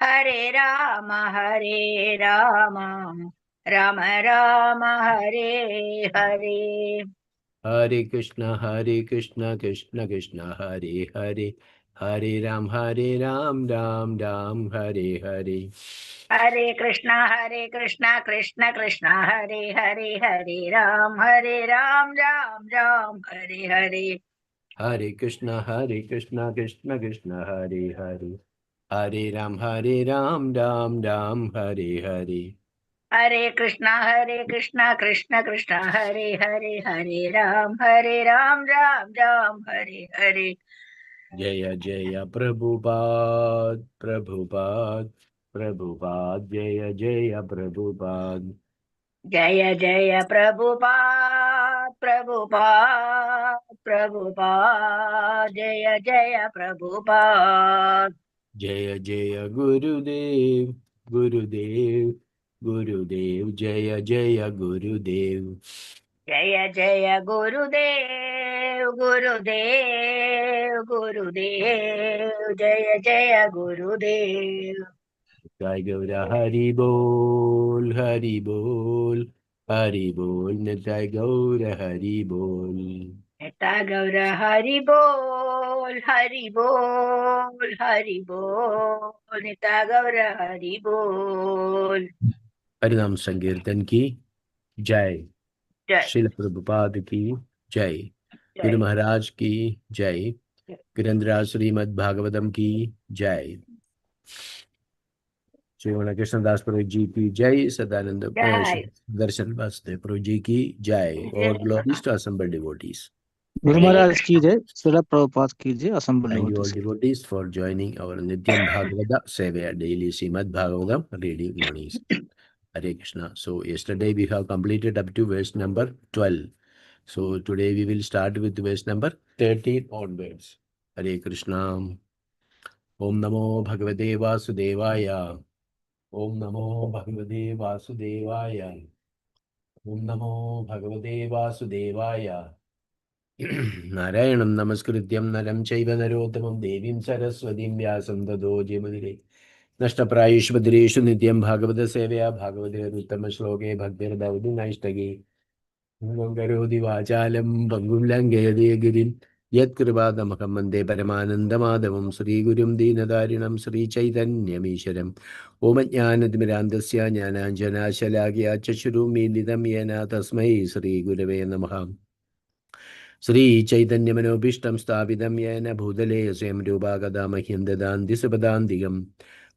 Hare Rama, Rama Rama, Hare Hare. Hare Krishna, Krishna Krishna, Hare Hare, Hare Ram, Ram Ram, Hare Hare. Hare Krishna, Krishna Krishna, Hare Hare, Hare Ram, Ram Ram, Hare Hare. Hare Krishna, Krishna Krishna, Hare Hare, Hare Ram, Ram Ram, Hare Hare. Hare Krishna, Krishna Krishna, Hare Hare, Hare Ram, Ram Ram, Hare Hare. Jaya Jaya Prabhupada, Prabhupada, Prabhupada, Jaya Jaya Prabhupada. Jaya Jaya Prabhupada, Prabhupada, Prabhupada, Jaya Jaya Prabhupada. Jaya Jaya Gurudev, Gurudev, Gurudev, Jaya Jaya Gurudev. Jaya Jaya Gurudev, Gurudev, Gurudev, Jaya Jaya Gurudev. Jai Gaura Hari Bol, Hari Bol, Hari Bol, Nitai Gaura Hari Bol. Neta Gaura Hari Bol, Hari Bol, Hari Bol, Neta Gaura Hari Bol. Harinam Sankirtan ki Jai. Jai, Srila Prabhupada ki Jai. Guru Jai, Maharaj ki Jai. Jai. Gurandra Srimad Bhagavatam ki Jai. Srimad Krishna Das Prabhu ji ki Jai. Sadananda Jai. Darshan Vasudeva Prabhu ji ki Jai. All glories to assembled devotees. Guru Hare Maharaj Krishna. ki jai, Srila Prabhupada ki jai, assembled Thank you all devotees. devotees for joining our Nityam Bhagavata Sevaya daily Srimad Bhagavatam reading mornings. Hare Krishna. So yesterday we have completed up to verse number 12. So today we will start with verse number 13 onwards. Hare Krishna. Om Namo Bhagavate Vasudevaya. Om Namo Bhagavate Vasudevaya. Om Namo Bhagavate Vasudevaya. Narayanam Namaskrityam Naram Chaiva Narottamam Devim Saraswatim Vyasam Tado Jayamudire. Nashtaprayishvadireshu Nityam Bhagavata Sevaya Bhagavate Ruttama Shloke Bhaktivedavati Naishtagi. Karodi Vachalam Bangum Langayade Girim Yat Krivadamakam Mande Paramanandamadavam Sri Gurum Dinadarinam Sri Chaitanyamishram Om Jnanadmirandasya Jnananjana Shalagya Chashurumi Lidam Yena Tasmai Sri Gurave Namaha Sri Chaitanya Manobishtam Stavidam Yena Bhudale Swam Rupa Kadamahyam Dadanti Sapadantigam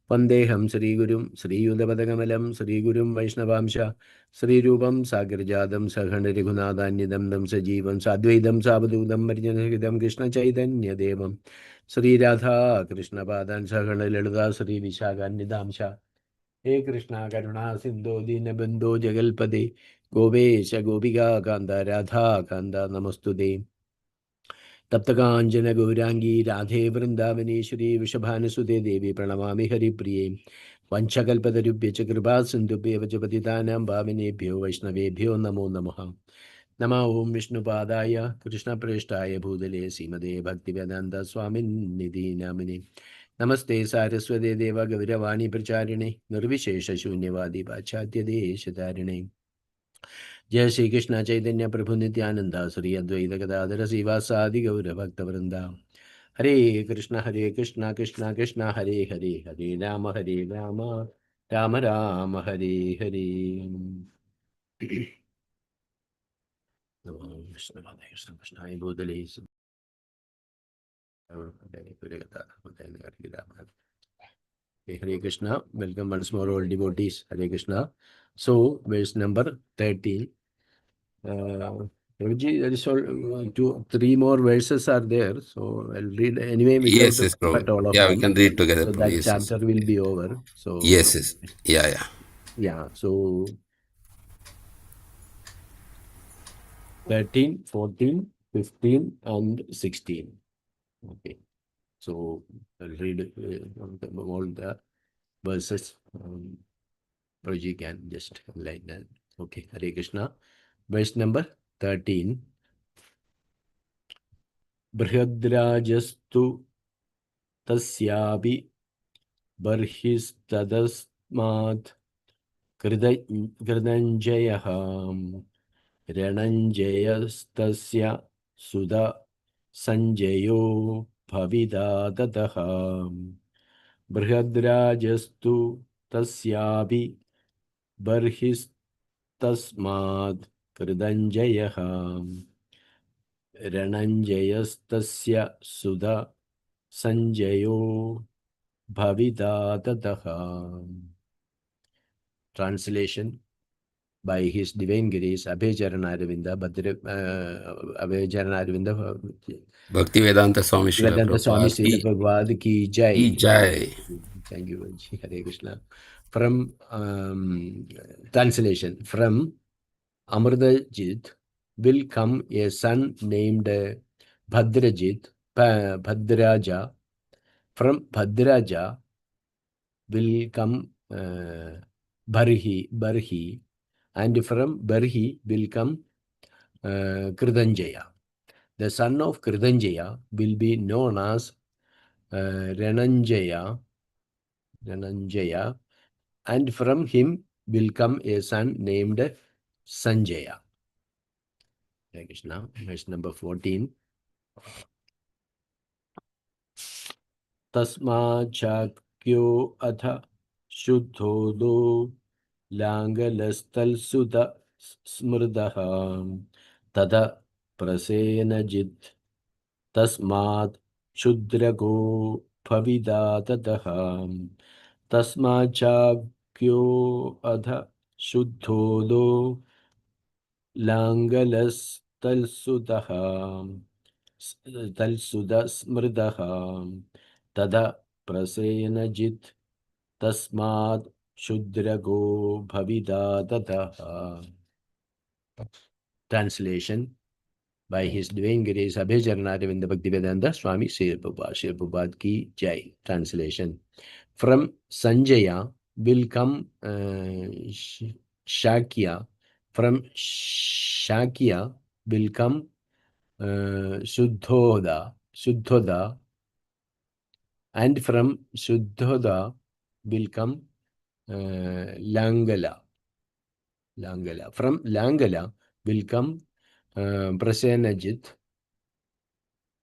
Vandeham Sri Gurum Sri Yudavadagamalam Sri Gurum Vaishnavamsha Sri Rupam Sagarjadam Sakhanda Righunadanyadam Dam Sajivam Sadvaidam Sabadudam Marjanahidam Krishna Chaitanya Devam Sri Radha Krishna Padan Sakhanda Lalita Sri Vishagannidamsha He Krishna Karuna Sindhu Dinabandhu Jagalpade Govesh Gopika Kanda Radha Kanda Namastude Taptakanjana Gaurangi Radhe Vrindavaneshwari Vishabhanasude Devi Pranamami Haripriye Vanchakalpatarubhya Kripa Sindhubhya Vajapatitanam Bhavinebhyo Vaishnavebhyo Namo Namaha Nama Om Vishnupadaya Krishna Preshtaya Bhudale Simade Bhaktivedanta Swamin Nidhi Namine Namaste Saraswate Deva Gaviravani Pracharine Nirvishesha Shunyavadi Pachadya Deshatarine Jai Shri Krishna Chaitanya Prabhu Nityananda Sri Advaita Gadadhara Sivasadi Gaura Bhakta Vrinda Hare Krishna Krishna Krishna Hare Hare Hare Rama Rama Rama Hare Hare Namo Krishna Krishna Krishna Bhudale Hare Krishna. Welcome once more all devotees. Hare Krishna. So verse number 13. Prabhuji, there is all, 3 more verses are there. So I'll read anyway. We Yes, have yes, to cut Prabhu. all of Yeah, we them. can read together, So Prabhu. that Yes, yes. chapter will be over. So Yes, yes. Yeah, yeah. yeah. So 13, 14, 15, and 16. Okay. So I'll read all the verses. Prabhuji can just like that. Okay. Hare Krishna. Verse number 13. Brihadrajastu tasyapi बर्हिस्तदस्मात् कृतञ्जयः रणञ्जयस्तस्य सुधा सञ्जयो भविदा ततः बृहद्राजस्तु तस्यापि बर्हिस्तस्मात् कृतञ्जयः रणञ्जयस्तस्य सुधा सञ्जयो भविदा ततः. Translation by His Divine Grace, Abhaycharanaravinda, Abhaycharanaravinda, Bhaktivedanta Swami Srila Vedanta Swami Prabhupada Srila Prabhupada ki ki jai. jai. Thank you, Hare Krishna. From translation, from Amrdajit will come a son named Bhadrajit, Bhadraja. From Bhadraja will come Barhi, and from Barhi will come Kritanjaya. The son of Kritanjaya will be known as Rananjaya, and from him will come a son named Sanjaya. Hare Krishna. Verse number 14. Tasmachakyo atha shuddhodo लाङ्गलस्थलसुत स्मृतः तद प्रसेनजित् तस्मात् क्षुद्रगो भविदा ततः तस्माच्चाक्यो अध शुद्धोदो लाङ्गलस्थलसुतः तल्सुत स्मृतः तद प्रसेनजित् तस्मात् Shudrago Bhavida Tataha. Translation by His Divine Grace Abhaycharanaravinda Bhaktivedanta Swami Srila Prabhupada ki jai. Translation. From Sanjaya will come Shakya. From Shakya will come Shuddhoda, and from Shuddhoda will come Langala. From Langala will come Prasenajit,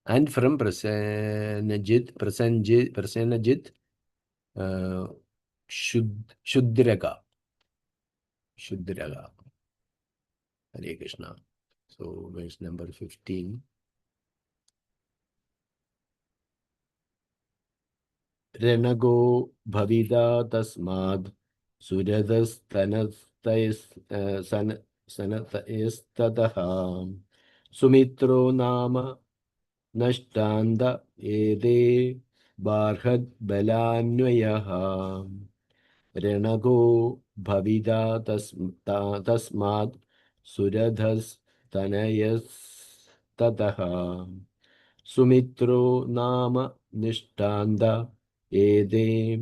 and from Prasenajit Shudraga. Hare Krishna. So verse number 15. Renago Bhavida Tasmad Sanatayistadaha Sumitro Nama Nashtanda Ede Barhad Balanvayaha Renago Bhavida Tasmad Suradhas Tanayas Tataha Sumitro Nama Nishtanda Ede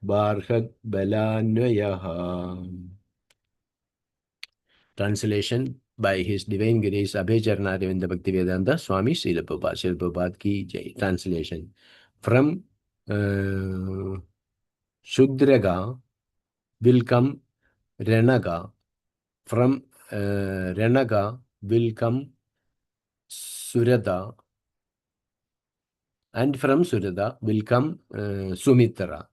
Barhat Balanvayaha. Translation by His Divine Grace Abhaycharanaravinda Bhaktivedanta Swami Srila Prabhupada ki jai. Translation. From Shudraga will come Renaga. From Renaga will come Surada, and from Surada will come Sumitra,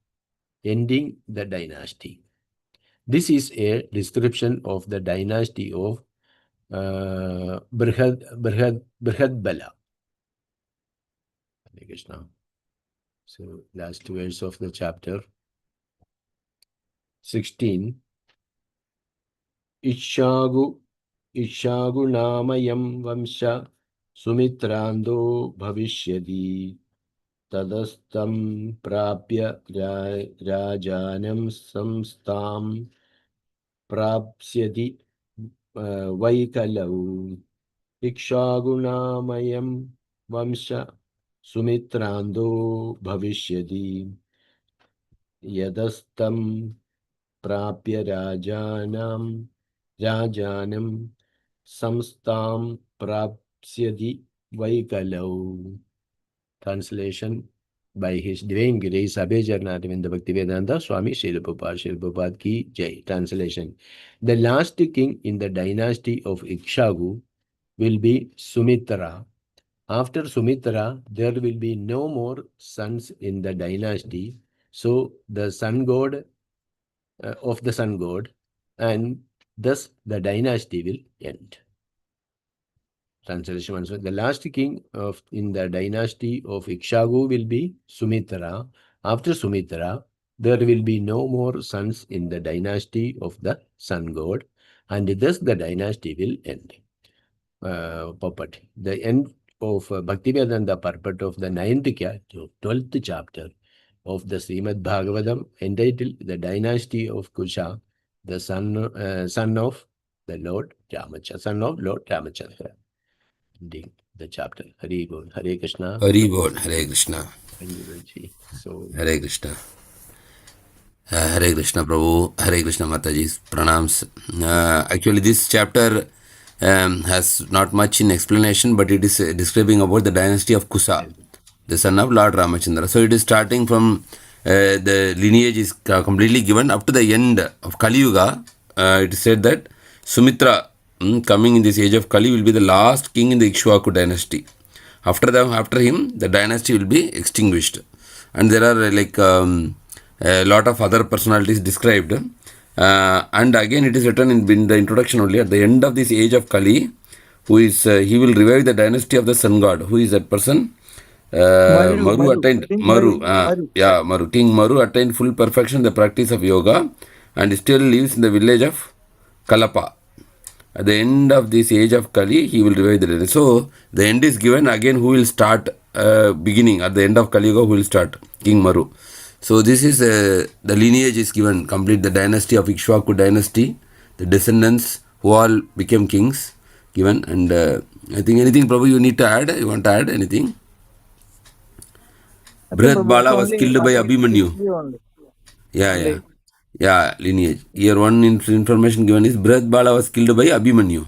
ending the dynasty. This is a description of the dynasty of Brihadbala. Hare Krishna. So last verse of the chapter 16. Ishagu namayam vamsha sumitrando bhavishyadi tadastam prapya rajanam samstam prapsyati Vaikalau. Ikshagunamayam Vamsha Sumitrando Bhavishyadi Yadastam Prapya Rajanam Samstam Prapsyadi Vaikalau. Translation by his divine grace, Abhijanathvinda Bhaktivedanta Swami Srila Prabhupada ki Jai. Translation. The last king in the dynasty of Ikshaku will be Sumitra. After Sumitra, there will be no more sons in the dynasty. So the sun god of the sun god, and thus the dynasty will end. Translation once. The last king in the dynasty of Ikshaku will be Sumitra. After Sumitra, there will be no more sons in the dynasty of the sun god, and thus the dynasty will end. Puppet. The end of Bhaktivedanta purport of the 12th chapter of the Srimad Bhagavatam, entitled The Dynasty of Kusa, the son of the Lord Râmacandra, son of Lord Râmacandra. Ending the chapter. Hari Bol. Hare Krishna. Hari Bol. Hare Krishna. So, Hare Krishna. Hare Krishna Prabhu. Hare Krishna Mataji. Pranams. Actually, this chapter has not much in explanation, but it is describing about the dynasty of Kusa, the son of Lord Râmacandra. So it is starting from the lineage is completely given up to the end of Kali Yuga. It is said that Sumitra, coming in this age of Kali, will be the last king in the Ikshwaku dynasty. After him, the dynasty will be extinguished. And there are a lot of other personalities described. And again, it is written in the introduction only, at the end of this age of Kali, he will revive the dynasty of the sun god. Who is that person? Maru attained Maru. King Maru attained full perfection in the practice of yoga and still lives in the village of Kalapa. At the end of this age of Kali, he will revive the dynasty. So the end is given. Again, who will start beginning at the end of Kali Yuga? Who will start? King Maru. So this is the lineage is given, complete the dynasty of Ikshwaku dynasty, the descendants who all became kings given. And I think anything probably you need to add. You want to add anything? Brihat Bala was killed by Abhimanyu. Yeah, lineage. Here one information given is Brihat Bala was killed by Abhimanyu.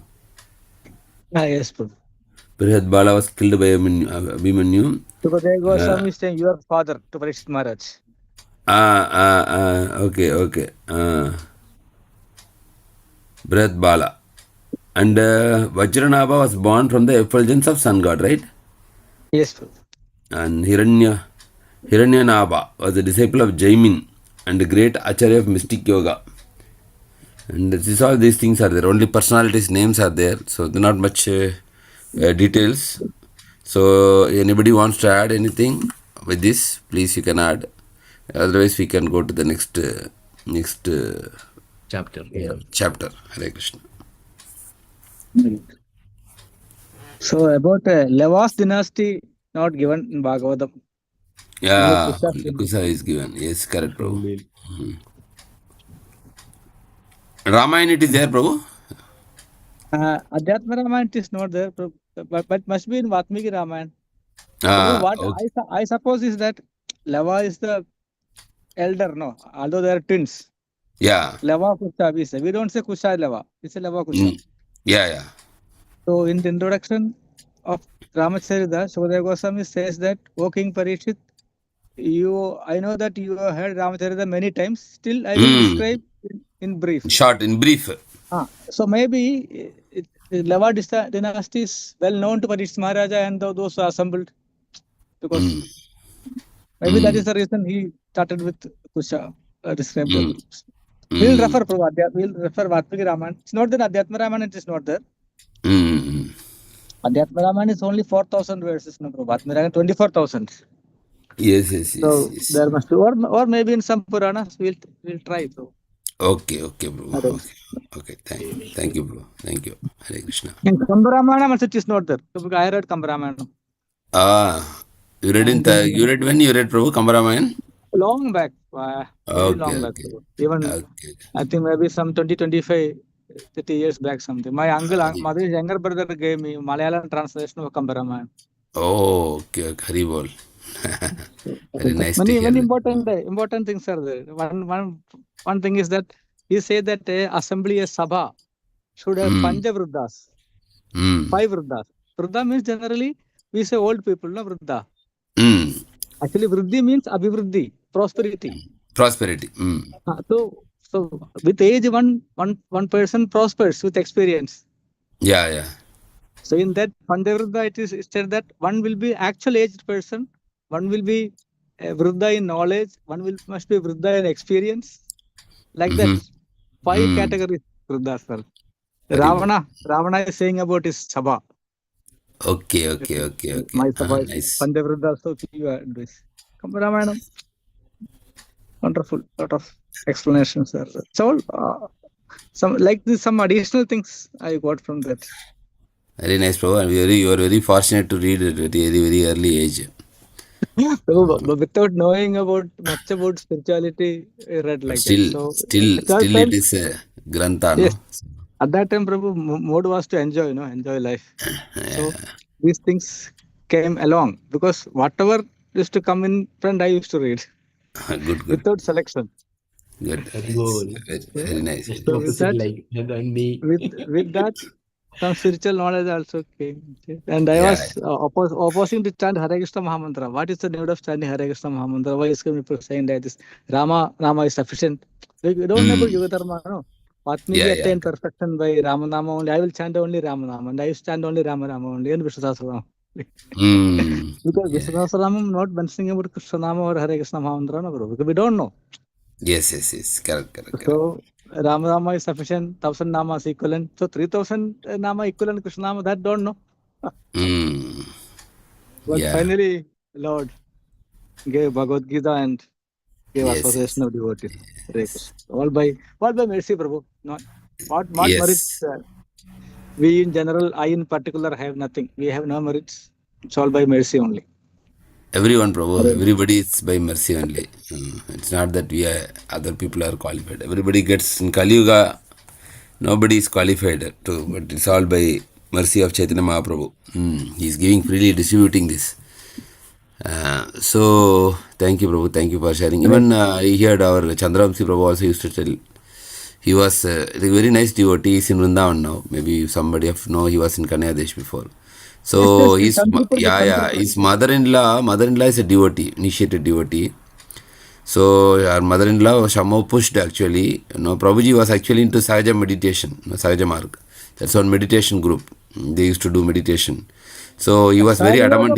Yes, Prabhu. Brihat Bala was killed by Abhimanyu. Sukadeva Goswami is saying your father to Parikshit Maharaj. Okay. Brihat Bala. And Vajranabha was born from the effulgence of sun god, right? Yes, Prabhu. And Hiranyanabha was a disciple of Jaimin and a great Acharya of mystic yoga. And all these things are there. Only personalities' names are there. So not much details. So anybody wants to add anything with this, please you can add. Otherwise we can go to the next chapter. Chapter. Hare Krishna. So about Leva's dynasty not given in Bhagavatam. Yeah, Kusa is given. Yes, correct, Prabhu. Ramayana it is there, Prabhu? Adhyatma Ramayana is not there, but must be in Vatmiki Ramayana. What okay. I suppose is that Leva is the elder, no? Although they are twins. Yeah. Leva Kusa, we say. We don't say Kusa Leva. It's a Leva Kusa. Yeah. So in the introduction of Râmacharita, Sukadeva Goswami says that, O King Parikshit, I know that you have heard Râmacharita many times. Still, I will describe in brief. In brief. So maybe Leva dynasty is well known to Parikshit Maharaja and those who are assembled. Because maybe that is the reason he started with Kusa, described the groups. We'll refer Vatmiki Ramayana. It's not there, Adhyatma Ramayana, it is not there. Adhyatma Ramayana is only 4,000 verses, no, Vatmiki Ramayana 24,000. Yes. So there must be, or maybe in some Puranas, we'll try. So. Okay, bro. Okay, thank you, bro. Thank you. Hare Krishna. In Kamba Ramayana, it is not there. So I read Kamba Ramayana. You read when you read Prabhu Kamba Ramayana? Long back. Long back. Even I think maybe some 20-25, 30 years back something. My mother's younger brother gave me Malayalam translation of Kamba Ramayana. Oh, okay. Hari Bol. Very nice. Many important things are there. One thing is that he said that assembly, a sabha, should have Panja Vruddhas. 5 Vruddhas. Vruddha means generally we say old people, no Vruddha. Actually, vriddhi means abhivriddhi, prosperity. Prosperity. So with age, one person prospers with experience. Yeah. So in that Pandavriddha, it is said that one will be actual aged person, one will be vriddha in knowledge, must be vriddha in experience. Like that, 5 categories vriddha, sir. Very good. Ravana is saying about his sabha. Okay. My sabha is Nice. Pandavriddha, so you are this. Come Ramayana. Wonderful, lot of explanations, sir. So some like this, some additional things I got from that. Very nice, Prabhu. And you are very fortunate to read it at a very early age. So, but without knowing much about spirituality, I read But like that. So still it is a grantha, yes, no? at that time, Prabhu, mode was to enjoy, enjoy life. So these things came along because whatever used to come in front, I used to read Good. without selection. Good. Very good. Very nice. Just So with opposite, that, like than me. with that, some spiritual knowledge also came. And I was opposing to chant Hare Krishna Mahamantra. What is the need of chanting Hare Krishna Mahamantra? Why is people saying that this Rama is sufficient? We don't know about Yoga Dharma, no? What may be attained perfection by Ramanama only. I will chant only Ramanama, and I will chant only Ramanama only, and Vishnu Sahasranam. Because Vishnu Sahasranam not mentioning about Krishna Nama or Hare Krishna Mahamantra, no, bro. Because we don't know. Yes. Correct. So Ramanama is sufficient, 1,000 Nama is equivalent. So 3,000 Nama equivalent Krishna Nama, that don't know. But finally, Lord gave Bhagavad Gita and gave association of devotees. All by mercy, Prabhu. Not merits. We in general, I in particular, have nothing. We have no merits. It's all by mercy only. Everyone, Prabhu. Everybody is by mercy only. It's not that other people are qualified. Everybody gets in Kali Yuga. Nobody is qualified to, but it's all by mercy of Chaitanya Mahaprabhu. He is giving freely, distributing this. So thank you, Prabhu. Thank you for sharing. Even I heard our Chandramsi Prabhu also used to tell. He was a very nice devotee. He's in Vrindavan now. Maybe somebody of know he was in Kanyadesh before. So his mother-in-law is a devotee, initiated devotee. So our mother-in-law was somehow pushed actually. Prabhuji was actually into Sahaja meditation, Sahaja Marg. That's one meditation group. They used to do meditation. So he was very adamant.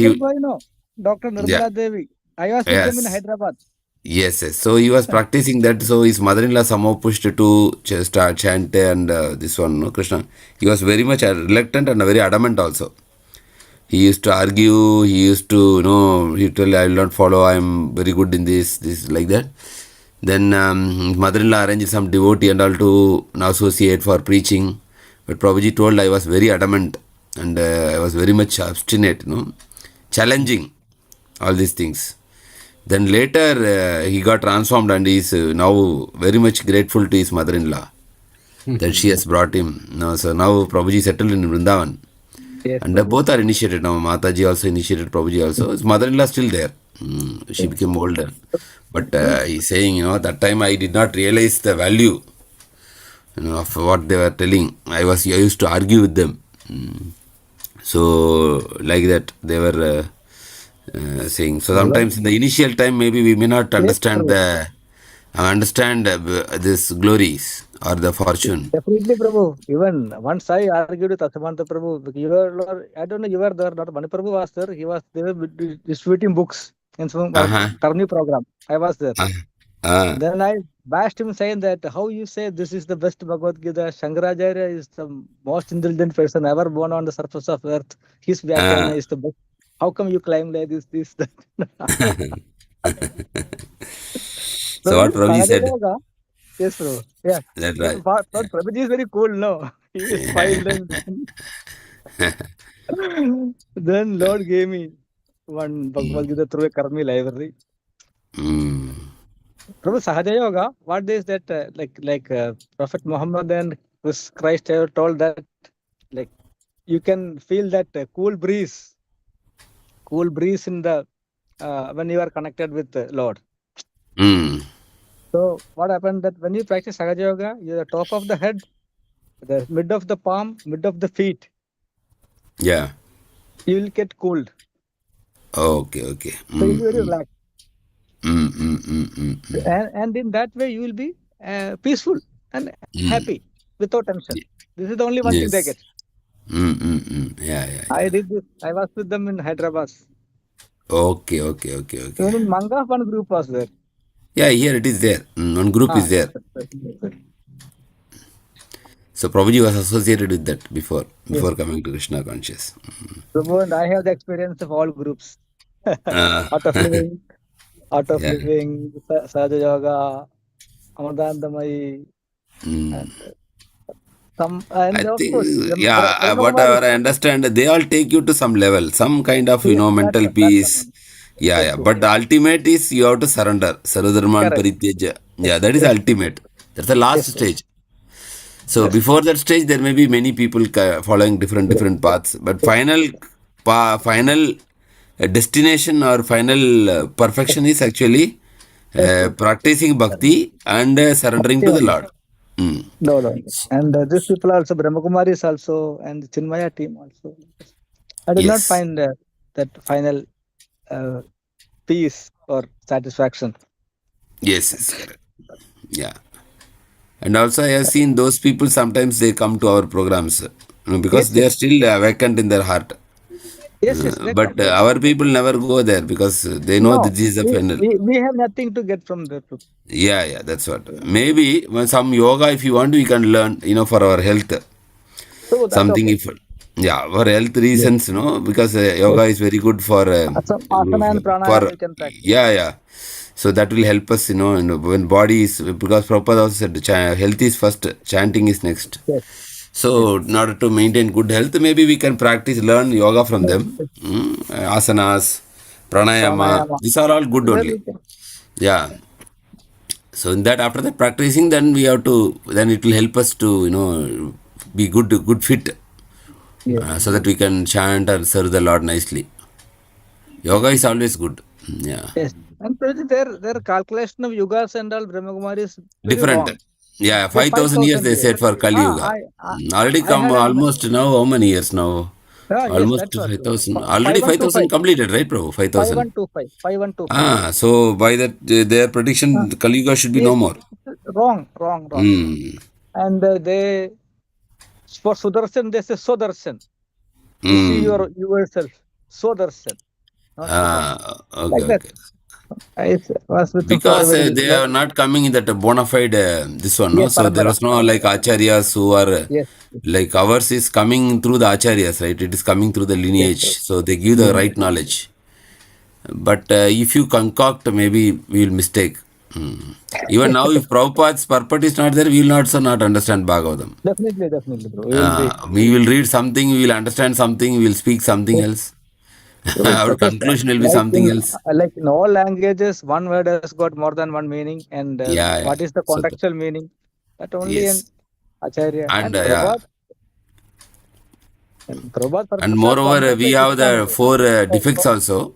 Dr. Nirmala Devi. I was with them in Hyderabad. Yes. So he was practicing that. So his mother-in-law somehow pushed to start chant and this one, Krishna. He was very much reluctant and very adamant also. He used to argue. He used to, he told, I will not follow. I am very good in this like that. Then mother-in-law arranged some devotee and all to associate for preaching. But Prabhuji told I was very adamant and I was very much obstinate, challenging all these things. Then later he got transformed and he is now very much grateful to his mother-in-law that she has brought him. So now Prabhuji settled in Vrindavan. Yes, and both are initiated now. Mataji also initiated, Prabhuji also. His mother-in-law is still there. She became older. But he's saying, that time I did not realize the value of what they were telling. I used to argue with them. So like that they were saying. So sometimes in the initial time maybe we may not understand this glories or the fortune. Definitely, Prabhu. Even once I argued with Asamanta Prabhu, I don't know, you were there, not Mani Prabhu was there. They were distributing books in some Karni program. I was there. Then I bashed him saying that how you say this is the best Bhagavad Gita. Shankaracharya is the most intelligent person ever born on the surface of earth. His Vyakhana is the best. How come you claim like this, that? So what Prabhuji said? Yes, bro. Yeah. That's right. But Prabhuji is very cool, no? He is smiled and then Lord gave me one Bhagavad Gita through a Karmi library. Prabhu Sahaja Yoga, what is that? Like Prophet Muhammad and Christ have told that, like you can feel that cool breeze in the when you are connected with the Lord. So what happened that when you practice Sahaja Yoga, you are the top of the head, the mid of the palm, mid of the feet. Yeah. You will get cooled. Okay. So you will be very relaxed. And in that way, you will be peaceful and happy without tension. This is the only one thing they Yes. get. Yeah. I did this. I was with them in Hyderabad. Okay. Even in Manga, one group was there. Yeah, here it is there. One group is there. So Prabhuji was associated with that before coming to Krishna conscious. Prabhu and I have the experience of all groups. Art of Living, Yeah. Sahaja Yoga, Amadandamai, and some, and I of think, course, whatever I understand, they all take you to some level, some kind of, mental peace. Yeah. But the ultimate is you have to surrender. Sarvadharman Correct. Parityaja. Yeah, that is ultimate. That's the last stage. So before that stage, there may be many people following different paths. But final destination or final perfection is actually practicing bhakti and surrendering to the Lord. No. And these people also, Brahmakumaris also, and the Chinmaya team also. I did not find that final peace or satisfaction. Yes, correct. Yeah. And also I have seen those people, sometimes they come to our programs because they are still vacant in their heart. Yes, But our people never go there because they know that this is the final. We have nothing to get from there. Yeah, that's what. Maybe when some yoga, if you want, we can learn, for our health. So that's Something okay. For health reasons, because yoga is very good for Some asana and pranayama we can practice. Yeah. So that will help us, when body is, because Prabhupada also said health is first, chanting is next. Yes. So in order to maintain good health, maybe we can learn yoga from them. Asanas, pranayama, these are all good only. Yeah. So in that, after that practicing, then it will help us to, be good fit. So that we can chant and serve the Lord nicely. Yoga is always good. Yeah. Yes. And their calculation of yugas and all Brahmakumari is Different. wrong. Yeah, 5,000 years they said for Kali Yuga. Already come almost now, how many years now? Almost 5,000. Already 5,000 completed, right, bro? 5,000. 5125. So by that, their prediction, Kali Yuga should be no more. Wrong. And they, for Sudarshan, they say Sodarshan. You see yourself. Sodarshan. Okay. Because they are not coming in that bona fide this one, no? So there was no like acharyas who are like ours is coming through the acharyas, right? It is coming through the lineage, so they give the right knowledge. But if you concoct, maybe we will mistake. Even now, if Prabhupada's purport is not there, we will also not understand Bhagavatam. Definitely, bro. We will read something, we will understand something, we will speak something else. Our conclusion will be something else. Like in all languages, one word has got more than one meaning, and what is the contextual meaning? That only in Acharya and Prabhupada. And moreover, we have the 4 defects also.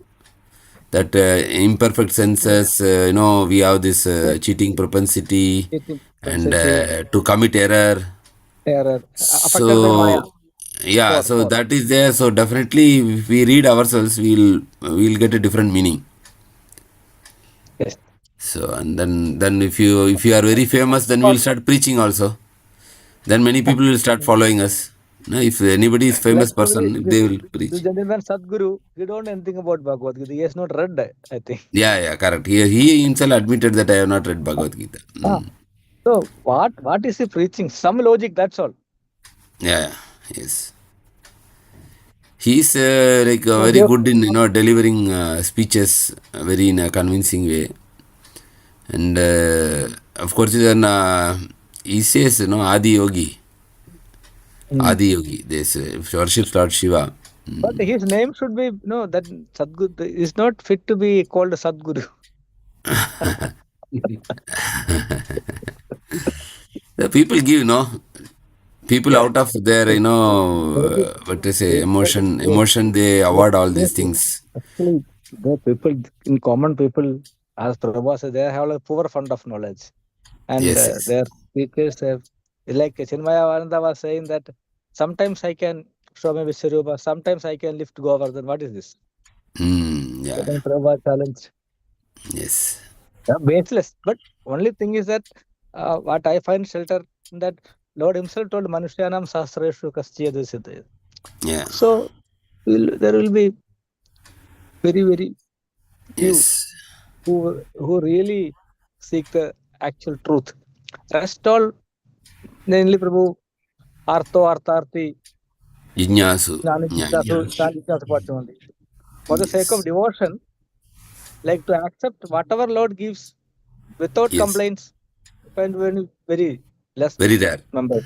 That imperfect senses, we have this cheating propensity and to commit error. So, so that is there. So definitely, if we read ourselves, we'll get a different meaning. Yes. So and then if you are very famous, then we'll start preaching also. Then many people will start following us. No, if anybody is famous person, they will preach. The gentleman Sadguru, he don't know anything about Bhagavad Gita. He has not read, I think. Yeah, correct. He himself admitted that I have not read Bhagavad Gita. So what is he preaching? Some logic, that's all. Yeah, yes. He is very good in delivering speeches very in a convincing way, and of course he says Adi Yogi. Adi Yogi. This worships Lord Shiva. But his name should be that Sadguru is not fit to be called Sadguru. The people give people out of their what to say emotion they avoid all these things. Actually, the people in common people, as Prabhupada said, they have a poor fund of knowledge, and their speakers have, like Chinmaya Varanda was saying that sometimes I can show me Vishwarupa, sometimes I can lift Govardhan. What is this? Yeah. Prabhupada challenge. Yes. Baseless. But only thing is that what I find shelter in that Lord Himself told Manushyanam Sastreshu Kaschiyadasite. Yeah. So there will be very, very few Yes. who really seek the actual truth. Rest all, mainly Prabhu, Artho, Artharthi, Jinyasu. Jnani Yeah. Jityasu, Jnani Jityasu part only. For the sake of Yes. devotion, like to accept whatever Lord gives without Yes. complaints, find very, very less Very rare. members.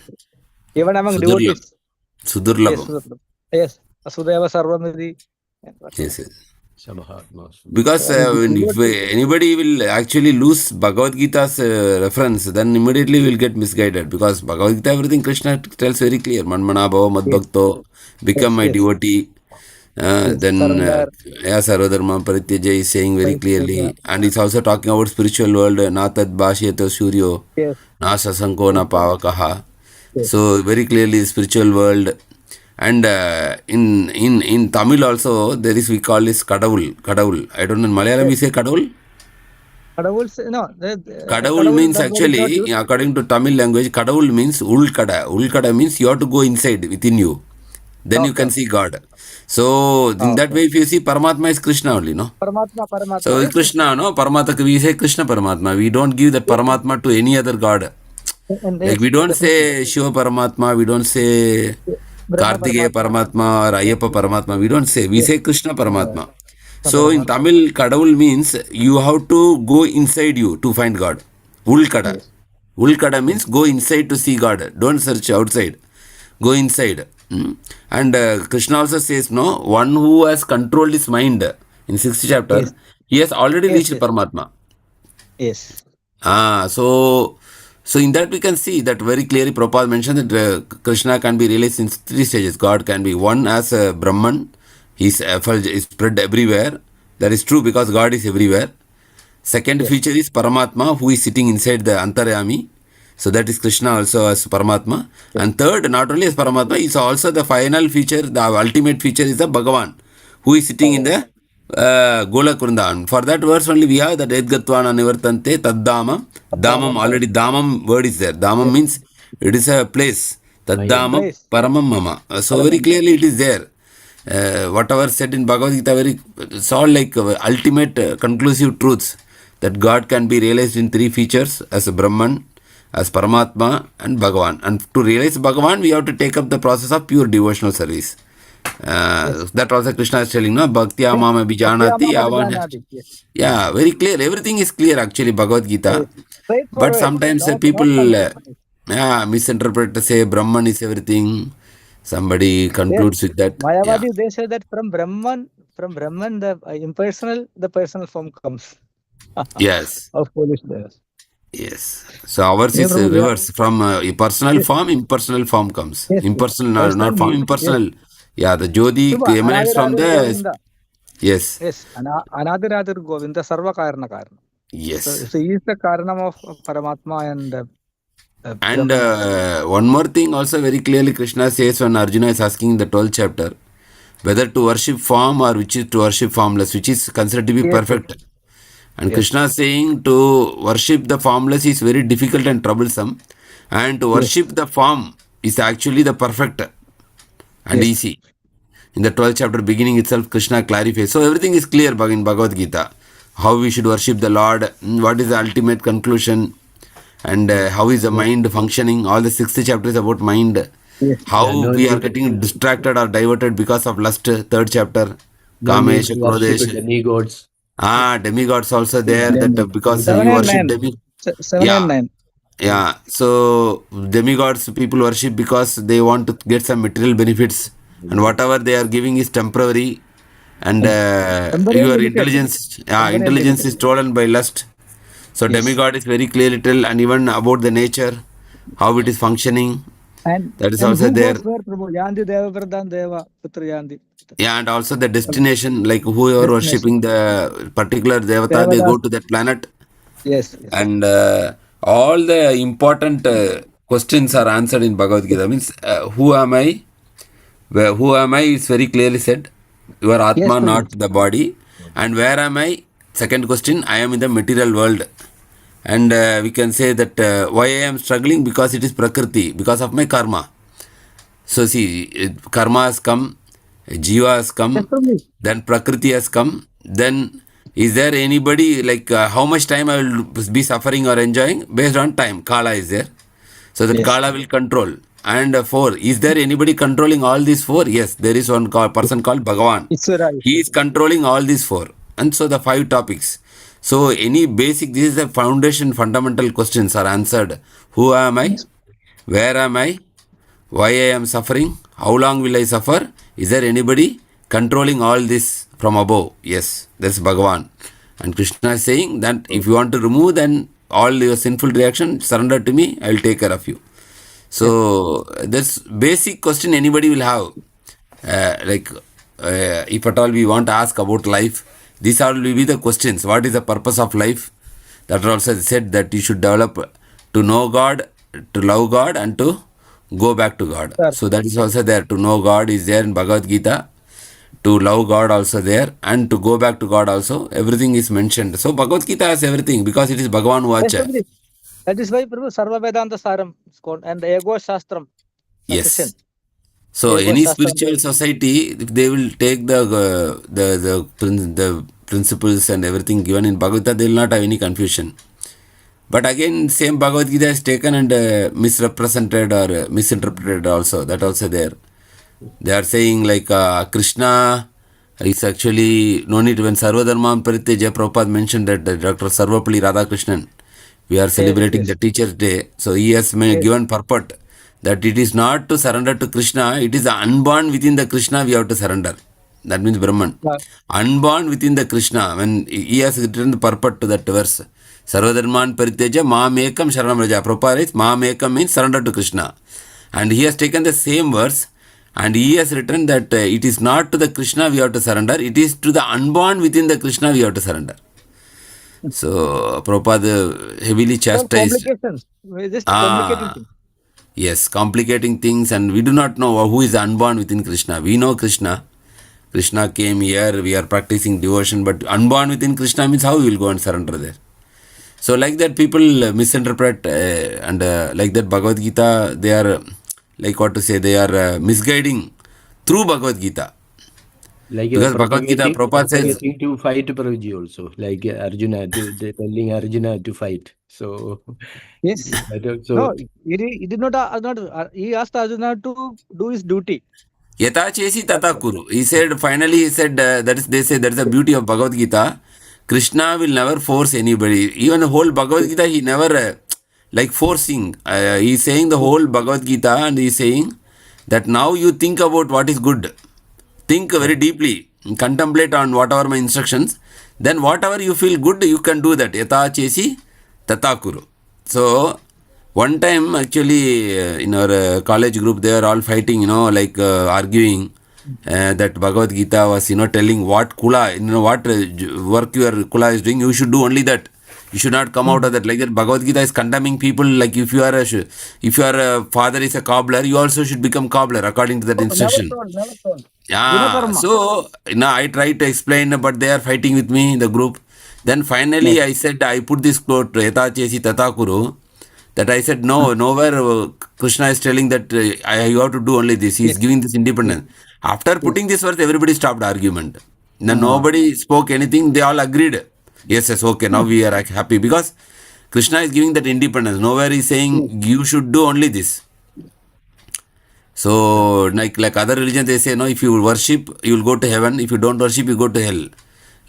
Even among Sudurlab. devotees. Yes, Sudurlabam. yes. Asudeva Sarvamidhi. And whatever. Yes. Yes. Samahatma. Because if anybody will actually lose Bhagavad Gita's reference, then immediately will get misguided. Because Bhagavad Gita, everything Krishna tells very clear. Manmana bhava Yes, madbhakto, become my yes, devotee. yes. Then Surrender. Sarvadharma Parityaja is saying very Right, clearly. And he's also talking about spiritual world. Na tad bhashyato suryo, yes, na sasanko na pavakaha. yes. So very clearly spiritual world. And in Tamil also there is, we call this kadavul. I don't know in Malayalam we say kadavul. Kadavul, no, Kadavul Kadavul, means that word is not actually, used. according to Tamil language, kadavul means ulkada. Ulkada means you have to go inside within you. Then you Okay, can see God. So in that okay. way, if you see, Paramatma is Krishna only, no? Paramatma, So yes, yes. Krishna, no? Paramatma, we say Krishna Paramatma. We don't give that Yes, Paramatma to any other God. and Like yes, we don't definitely. say Shiva Paramatma, we don't say Brahma Kartikeya Paramatma. Paramatma or Yes, Ayyappa Paramatma. We don't say. We yes. say Krishna Paramatma. So in Paramatma. Tamil, Kadavul means you have to go inside you to find God. Ulkada. Yes, Ulkada means yes, go inside to see God. Don't search outside. Go inside. And Krishna also says, no, one who has controlled his mind in 6th yes, chapter, he has already yes, reached yes, Paramatma. yes, So in that we can see that very clearly Prabhupada mentioned that Krishna can be realized in 3 stages. God can be one as a Brahman, he's is spread everywhere. That is true because God is everywhere. Second yes, feature is Paramatma, who is sitting inside the Antaryami. So that is Krishna also as Paramatma. yes, And third, not only as Paramatma, is also the final feature, the ultimate feature is the Bhagavan, who is sitting in Bhagavan. the Golak Vrindavan. For that verse only we have that Edgatvana Nivartante Taddamam. Damam, Damam already Damam word is there. Damam Yes, means it is a place. Mayam. Taddamam place. Paramam Mama. So very Paramam. clearly it is there. Whatever said in Bhagavad Gita, it's all like ultimate conclusive truths that God can be realized in 3 features as a Brahman, as Paramatma, and Bhagavan. And to realize Bhagavan, we have to take up the process of pure devotional service. Yes. That also Krishna is telling, no? Bhaktya Yes. mama bijanati Satyamam avan. Abhijanadi. Yes. Yeah, very clear. Everything is clear actually, Bhagavad Yes. Gita. But Straightforward. sometimes Not people compromise. misinterpret, say Brahman is everything. Somebody Yes. concludes with that. Yeah. Mayavadi, they say that from Brahman, the impersonal, the personal form comes. Yes. Of Polish layers. Yes. So ours Yeah, is Prabhu, yeah. reverse. From a personal Yes. form, impersonal form comes. Yes. Yes. Impersonal, not Personal form, means, yes. impersonal. Yeah, the Jyoti Prabhu, emanates from Anadiradir the. Govinda. Yes. Yes. Anadiradir Govinda, Sarva Karana Karana. Yes. So he is the Karanam of Paramatma and And Brahman. one more thing also very clearly Krishna says when Arjuna is asking in the 12th chapter whether to worship form or which is to worship formless, which is considered to be Yes. Yes. perfect. And Yes. Krishna is saying to worship the formless is very difficult and troublesome, and to Yes. worship the form is actually the perfect and Yes. easy. In the 12th chapter beginning itself, Krishna clarifies. So everything is clear in Bhagavad Gita. How we should worship the Lord, what is the ultimate conclusion, and how is the mind functioning. All the 6th chapter is about mind. Yes. Yeah, How we are getting distracted or diverted because of lust. 3rd chapter, no need Kamesha, to worship Krodesha. demigods. Demigods also there. Then That because Buddha. 7 you and worship 9. demi. 7 and Yeah, 9. yeah. So demigods people worship because they want to get some material benefits, and whatever they are giving is temporary. And Temporary and your limited. Temporary and intelligence limited. is stolen by lust. So Yes. demigod is very clearly tell, and even about the nature, how it is functioning. That is And also who there. goes where, Prabhu? Yandi Deva Vardhan Deva Putra Yandi. Yeah, and also the destination, like whoever Destination. worshipping the particular devata, they go Devadas. to that planet, Yes. Yes. and all the important questions are answered in Bhagavad Gita. Means, who am I? Who am I is very clearly said. Your Yes, Atma, Prabhu. not the body. And where am I? second question, I am in the material world. And we can say that why I am struggling, because it is Prakriti, because of my karma. So see, karma has come, Jiva has come, then Prakriti has come. Then is there anybody, like how much time I will be suffering or enjoying? Based on time, Kala is there. So that Yes. Kala will control. And 4, is there anybody controlling all these 4? Yes, there is one person called Bhagavan. Iswara. He is controlling all these 4. And so the 5 topics. So any basic, this is the foundation, fundamental questions are answered. Who am I? Where am I? Why I am suffering? How long will I suffer? Is there anybody controlling all this from above? Yes, that's Bhagavan. And Krishna is saying that if you want to remove then all your sinful reaction, surrender to me, I will take care of you. So that's basic question anybody will have. If at all we want to ask about life, these all will be the questions. What is the purpose of life? That also said that you should develop to know God, to love God, and to go back to God. Sir. So that is also there. To know God is there in Bhagavad Gita. To love God also there, and to go back to God also. Everything is mentioned. So Bhagavad Gita has everything because it is Bhagavan Yes, Vacha. Prabhuji. That is why Prabhu Sarva Vedanta Saram is called, and the Ego Shastram. Yes. So Ego any Shastram. spiritual society, if they will take the principles and everything given in Bhagavad Gita, they will not have any confusion. But again, same Bhagavad Gita is taken and misrepresented or misinterpreted also. That also there. They are saying like Krishna is actually no need. When Sarvadharman Parityaja, Prabhupada mentioned that Dr. Sarvapalli Radhakrishnan, we are celebrating the Teacher's Day. So he has given purport that it is not to surrender to Krishna, it is the unborn within the Krishna we have to surrender. That means Brahman. Unborn within the Krishna. When he has written the purport to that verse, Sarvadharman Parityaja Mamekam Sharanam Raja. Prabhupada is Mamekam means surrender to Krishna. And he has taken the same verse and he has written that it is not to the Krishna we have to surrender, it is to the unborn within the Krishna we have to surrender. So Prabhupada heavily chastised. Complications. Just complicating things. Yes, complicating things, and we do not know who is unborn within Krishna. We know Krishna. Krishna came here, we are practicing devotion, but unborn within Krishna means how we will go and surrender there. So like that people misinterpret and like that Bhagavad Gita, they are like what to say, they are misguiding through Bhagavad Gita. Like Because Bhagavad Gita, Prabhupada says, to fight Prabhuji also, like Arjuna, they're telling Arjuna to fight. So Yes. that also, No, he did not. He asked Arjuna to do his duty. Yata chesi tata kuru. He said, finally he said, they say that is the beauty of Bhagavad Gita. Krishna will never force anybody. Even the whole Bhagavad Gita, he never like forcing. He is saying the whole Bhagavad Gita and he is saying that now you think about what is good. Think very deeply. Contemplate on whatever my instructions. Then whatever you feel good, you can do that. Yata chesi tata kuru. So, one time actually in our college group, they are all fighting, arguing that Bhagavad Gita was, telling what kula, what work your kula is doing, you should do only that. You should not come out of that. Like that, Bhagavad Gita is condemning people. Like if your father is a cobbler, you also should become cobbler according to that instruction. Never told. Yeah. So now I try to explain, but they are fighting with me in the group. Then finally I said, I put this quote, Yata chesi tata kuru, that I said, no, nowhere Krishna is telling that you have to do only this. He is giving this independence. After putting this verse, everybody stopped argument. Then nobody spoke anything. They all agreed. Yes, okay, now we are happy because Krishna is giving that independence. Nowhere he is saying you should do only this. So like other religions, they say, no, if you worship, you will go to heaven. If you don't worship, you go to hell.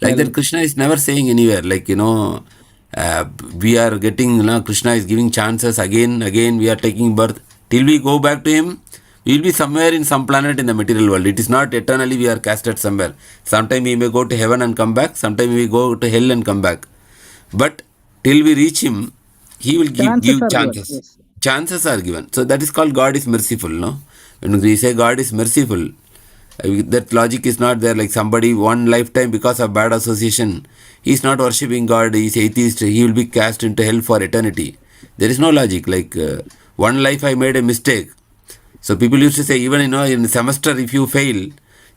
Like that, Krishna is never saying anywhere. Like, we are getting, Krishna is giving chances again, we are taking birth. Till we go back to him, we will be somewhere in some planet in the material world. It is not eternally we are casted somewhere. Sometime we may go to heaven and come back. Sometime we go to hell and come back. But till we reach him, he will give chances. Yes. Chances are given. So that is called God is merciful, no? When we say God is merciful, that logic is not there. Like somebody one lifetime because of bad association, he is not worshipping God, he is atheist, he will be cast into hell for eternity. There is no logic. Like one life I made a mistake. So people used to say, even in the semester if you fail,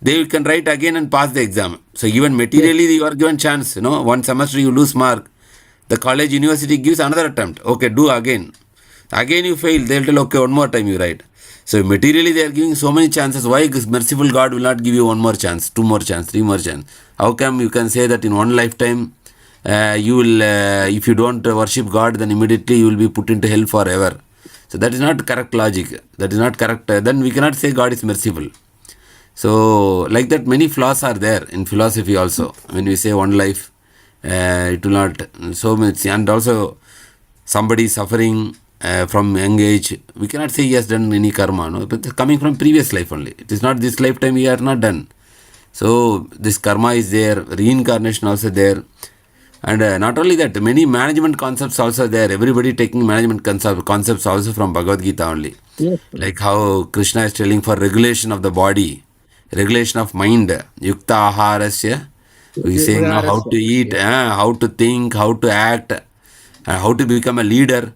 they can write again and pass the exam. So even materially you are given chance, one semester you lose mark, the college university gives another attempt. Okay, do again. Again you fail, they'll tell, okay, one more time you write. So materially they are giving so many chances. Why merciful God will not give you one more chance, two more chance, three more chance? How come you can say that in one lifetime you will, if you don't worship God, then immediately you will be put into hell forever? So that is not correct logic. That is not correct. Then we cannot say God is merciful. So like that, many flaws are there in philosophy also. When we say one life, it will not so much. And also somebody suffering from young age, we cannot say he has done any karma, no, but it's coming from previous life only. It is not this lifetime he are not done. So this karma is there, reincarnation also there. And not only that, many management concepts also there. Everybody taking management concepts also from Bhagavad Gita only. Yes. Like how Krishna is telling for regulation of the body, regulation of mind, yukta aharasya. We saying now how to eat, how to think, how to act, how to become a leader,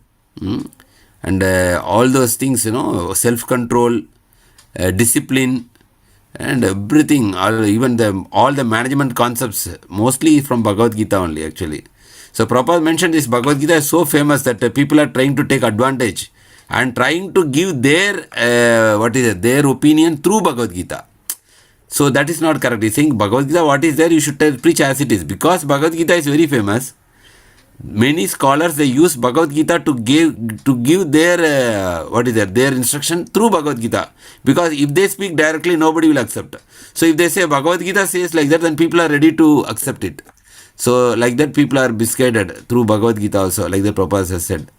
and all those things, self-control, discipline, and everything, even all the management concepts, mostly from Bhagavad Gita only actually. So Prabhupada mentioned this Bhagavad Gita is so famous that people are trying to take advantage and trying to give their their opinion through Bhagavad Gita. So that is not correct. He's saying Bhagavad Gita, what is there, you should preach as it is. Because Bhagavad Gita is very famous, many scholars, they use Bhagavad Gita to give their their instruction through Bhagavad Gita. Because if they speak directly, nobody will accept. So if they say Bhagavad Gita says like that, then people are ready to accept it. So like that, people are misguided through Bhagavad Gita also, like the Prabhupada has said.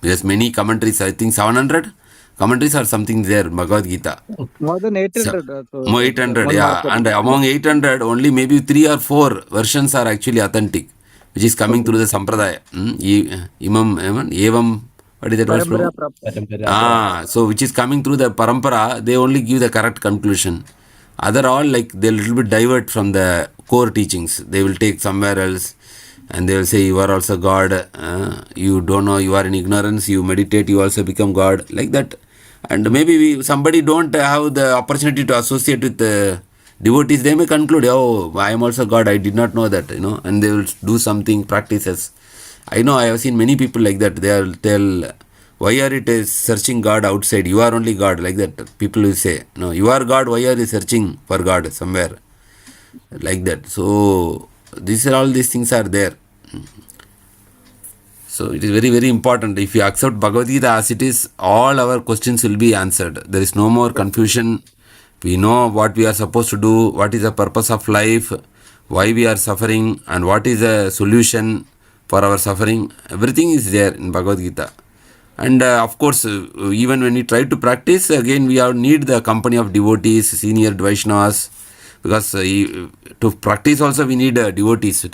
There's many commentaries, I think 700 commentaries or something there, Bhagavad Gita. More than 800. More 800, yeah. And among 800, only maybe 3 or 4 versions are actually authentic, which is coming through the Sampradaya. Evam, what is that verse? So which is coming through the Parampara, they only give the correct conclusion. Other all, like, they little bit divert from the core teachings. They will take somewhere else and they will say, you are also God. You don't know, you are in ignorance. You meditate, you also become God. Like that. And maybe somebody don't have the opportunity to associate with devotees, they may conclude, oh, I am also God, I did not know that, and they will do something, practices. I know, I have seen many people like that. They will tell, why are you searching God outside? You are only God, like that. People will say, no, you are God, why are you searching for God somewhere? Like that. So, all these things are there. So it is very, very important. If you accept Bhagavad Gita as it is, all our questions will be answered. There is no more confusion. We know what we are supposed to do, what is the purpose of life, why we are suffering, and what is the solution for our suffering. Everything is there in Bhagavad Gita. And of course, even when we try to practice, again we need the company of devotees, senior Vaishnavas, because to practice also we need devotees.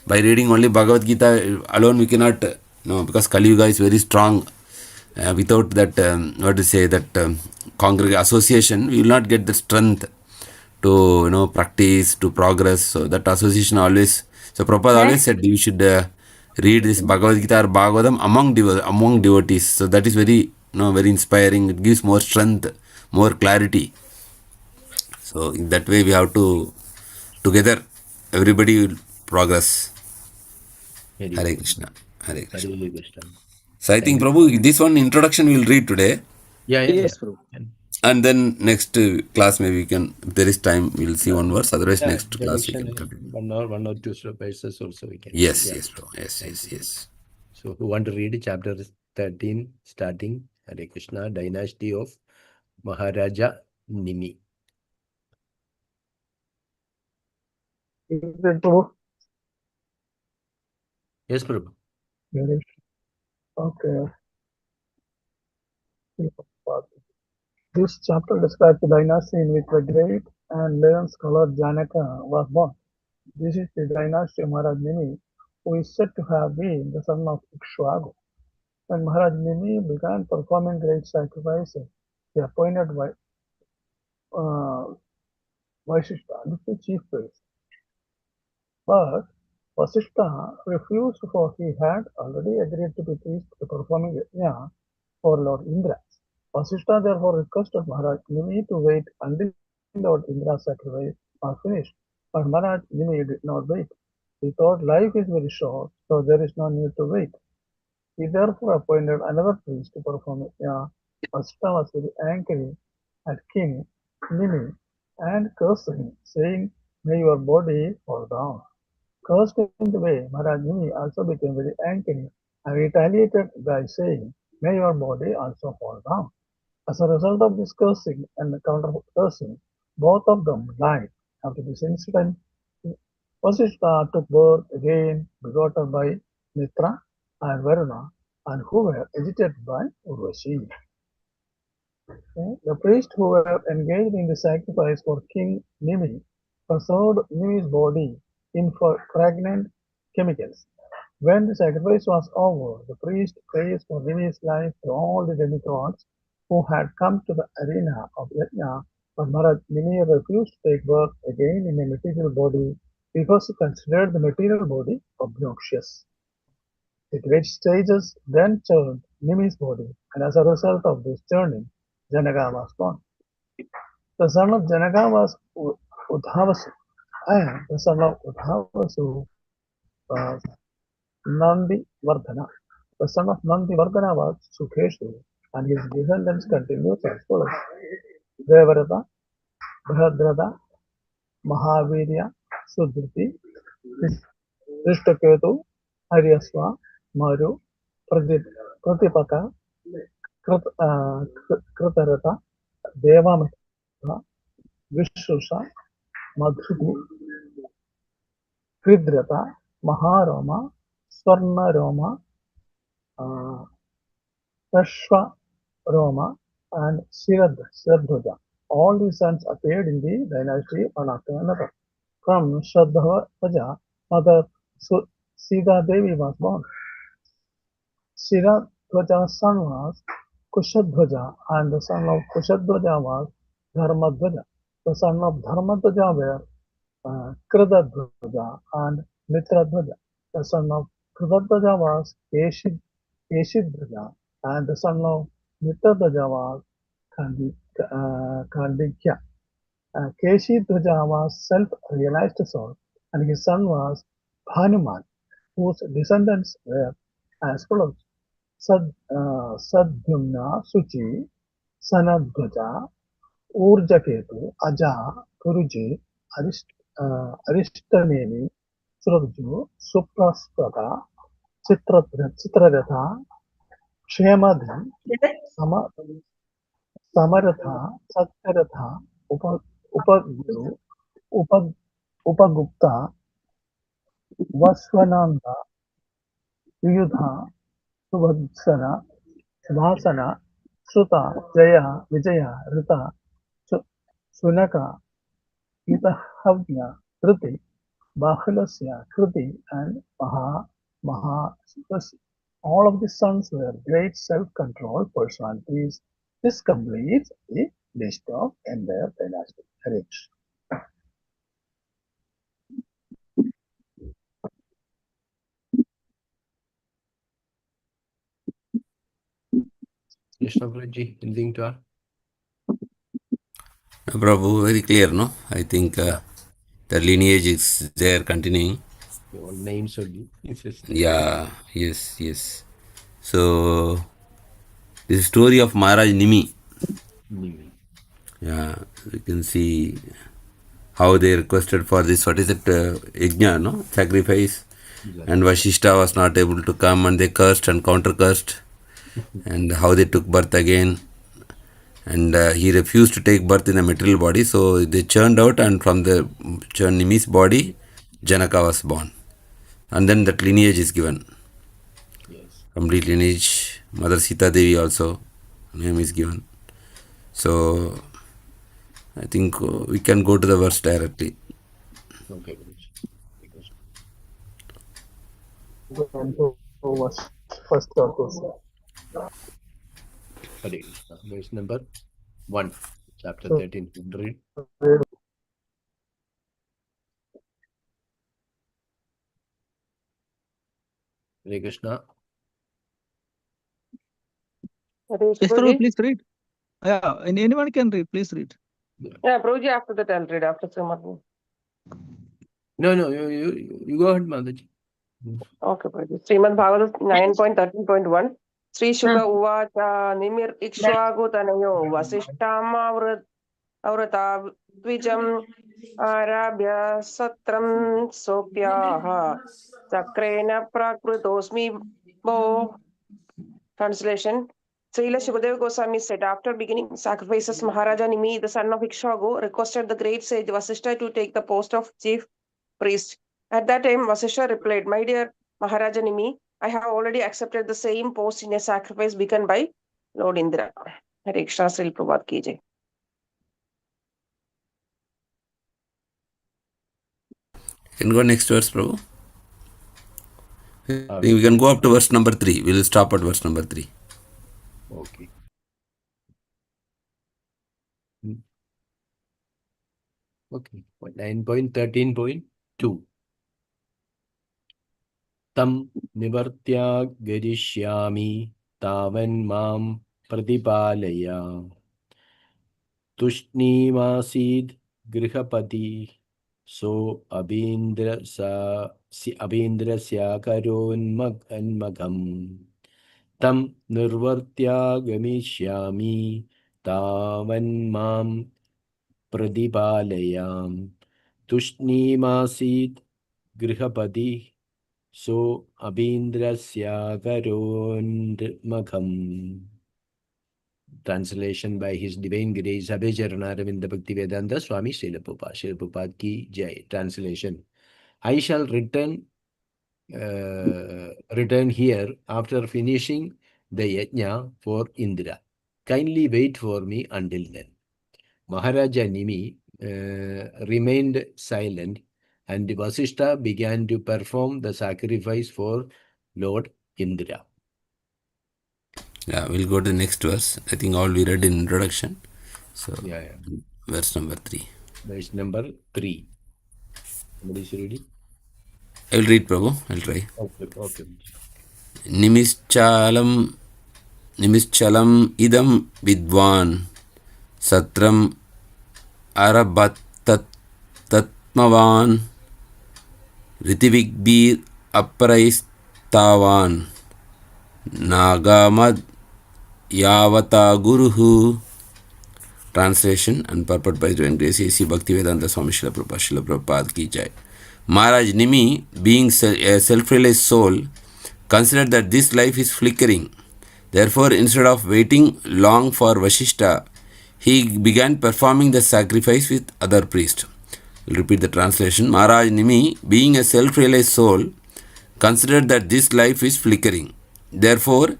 By reading only Bhagavad Gita alone, we cannot, because Kali Yuga is very strong. Without that, congregation association, we will not get the strength to, practice, to progress. So that association always, so Prabhupada always said you should read this Bhagavad Gita or Bhagavatam among devotees. So that is very, very inspiring. It gives more strength, more clarity. So in that way, we have to, together, everybody will progress. Hare Krishna. Hare Krishna. So I think, Prabhu, this one introduction we will read today. Yes, Prabhu. And then next class, maybe we can, if there is time, we will see one verse. Otherwise, next class we can continue. One or two verses also we can. Yes, Prabhu. Yes. So who want to read chapter 13, starting Hare Krishna, Dynasty of Maharaja Nimi. Yes, Prabhu. Okay. This chapter describes the dynasty in which the great and learned scholar Janaka was born. This is the dynasty of Maharaj Nimi, who is said to have been the son of Ikshwaku. When Maharaj Nimi began performing great sacrifices, he appointed Vaishishta as the chief priest. But Vasishta refused, for he had already agreed to be priest to performing yajna for Lord Indra. Vasishta therefore requested Maharaj Nimi to wait until out Indra's sacrifice was finished. But Maharaj Nimi did not wait. He thought life is very short, so there is no need to wait. He therefore appointed another priest to perform it. Ashta was very angry at King Nimi and cursed him, saying, "May your body fall down." Cursed in the way, Maharaj Nimi also became very angry and retaliated by saying, "May your body also fall down." As a result of this cursing and counter-cursing, both of them died. After this incident, Vasishtha took birth again, begotten by Mitra and Varuna, and who were agitated by Urvashi. The priests who were engaged in the sacrifice for King Nimi preserved Nimi's body in fragrant chemicals. When the sacrifice was over, the priest prays for Nimi's life to all the demigods who had come to the arena of Yajna, but Maharaj Nimi refused to take birth again in a material body because he considered the material body obnoxious. The great sages then churned Nimi's body, and as a result of this churning, Janaka was born. The son of Janaka was Udhavasu, and the son of Udhavasu was Nandivardhana. The son of Nandivardhana was Sukheshu, and his descendants continued as follows: Devarata, Bhadrada, Mahavirya, Sudriti, Rishtaketu, Haryasva, Maru, Pratipaka, Kritarata, Devamata, Vishusha, Madhuti, Kridrata, Maharoma, Swarnaroma, Rashwaroma, and Shradhaja. All these sons appeared in the dynasty one after another. From Shradhaja, Mother Sita Devi was born. Shradhaja's son was Kushadhwaja, and the son of Kushadhwaja was Dharmadhwaja. The son of Dharmadhwaja were Kridadhwaja and Mitradhwaja. The son of Kridadhwaja was Keshidhwaja, and the son of Mitradhwaja was Kandikya. Keshidhwaja was self-realized soul, and his son was Hanuman, whose descendants were as follows: Sadhyumna, Suchi, Sanadhwaja, Urjaketu, Aja, Kuruji, Arishtaneni, Surabju, Supraspata, Chitraratha, Kshemadhi, Samaratha, Satyaratha, Upaguru, Upagupta, Vaswananda, Yudha, Subhadsana, Subhasana, Sruta, Jaya, Vijaya, Rita, Sunaka, Itahavya, Kriti, Bahulasya, Kriti, and Mahasupasi. All of the sons were great self-controlled personalities. This completes the list of entire dynasty. Hare Krishna. Krishna Prabhuji, anything to add? Prabhu, very clear, no? I think the lineage is there continuing. All names only. Yeah, yes. So, this story of Maharaj Nimi. Yeah, you can see how they requested for this, what is it, yajna, no? Sacrifice. Exactly. And Vasishtha was not able to come, and they cursed and counter-cursed. And how they took birth again. And he refused to take birth in a material body, so they churned out, and from the Nimi's body, Janaka was born. And then that lineage is given. Yes. Complete lineage. Mother Sita Devi also, name is given. So, I think we can go to the verse directly. Okay. First Kusa. Verse number 1, chapter 13. Read. Hare Krishna. Yes, Prabhu, please read. Yeah, anyone can read. Please read. Yeah, Prabhuji, after that I'll read after Srimad. No, you go ahead, Mataji. Okay, Prabhuji. Srimad Bhagavatam 9.13.1. Sri Shuka Uvacha Nimir Ikshvaku Tanayo Vasishtama Avrata Dvijam Arabhya Satram Sopyaha Sakrena Prakrutosmi Bo. Translation. Srila Shukadeva Goswami said, after beginning sacrifices, Maharaja Nimi, the son of Ikshvaku, requested the great sage Vasishtha to take the post of chief priest. At that time, Vasishtha replied, my dear Maharaja Nimi, I have already accepted the same post in a sacrifice begun by Lord Indra. Hare Krishna, Srila Prabhupada ki jai. Can go next verse, Prabhu. We can go up to verse number 3. We will stop at verse number 3. Okay. Okay. 9.13.2. Tam nivartya garishyami tavan mam pratipalaya tushnimasid grihapati so abindrasya karonmagam tam nirvartya gamishyami tavan mam pratipalaya tushnimasid grihapati so abindrasya karonmagam. Translation by His Divine Grace Abhijaravinda Bhaktivedanta Swami Srila Prabhupada. Srila Prabhupada ki jai. Translation. I shall return here after finishing the yajna for Indra. Kindly wait for me until then. Maharaja Nimi remained silent, and Vasishtha began to perform the sacrifice for Lord Indra. Yeah, we'll go to the next verse. I think all we read in introduction. So, Yeah. verse number 3. Verse number 3. Somebody is ready? I will read, Prabhu. I'll try. Okay. Nimischalam idam vidwan satram arabattatmavan ritivigbir apraistavan nagamad yavata guruhu. Translation and purport by Divine Grace A.C. Bhaktivedanta Swami Srila Prabhupada ki jai. Maharaj Nimi, being a self-realized soul, considered that this life is flickering. Therefore, instead of waiting long for Vasishtha, he began performing the sacrifice with other priests. We'll repeat the translation. Maharaj Nimi, being a self-realized soul, considered that this life is flickering. Therefore,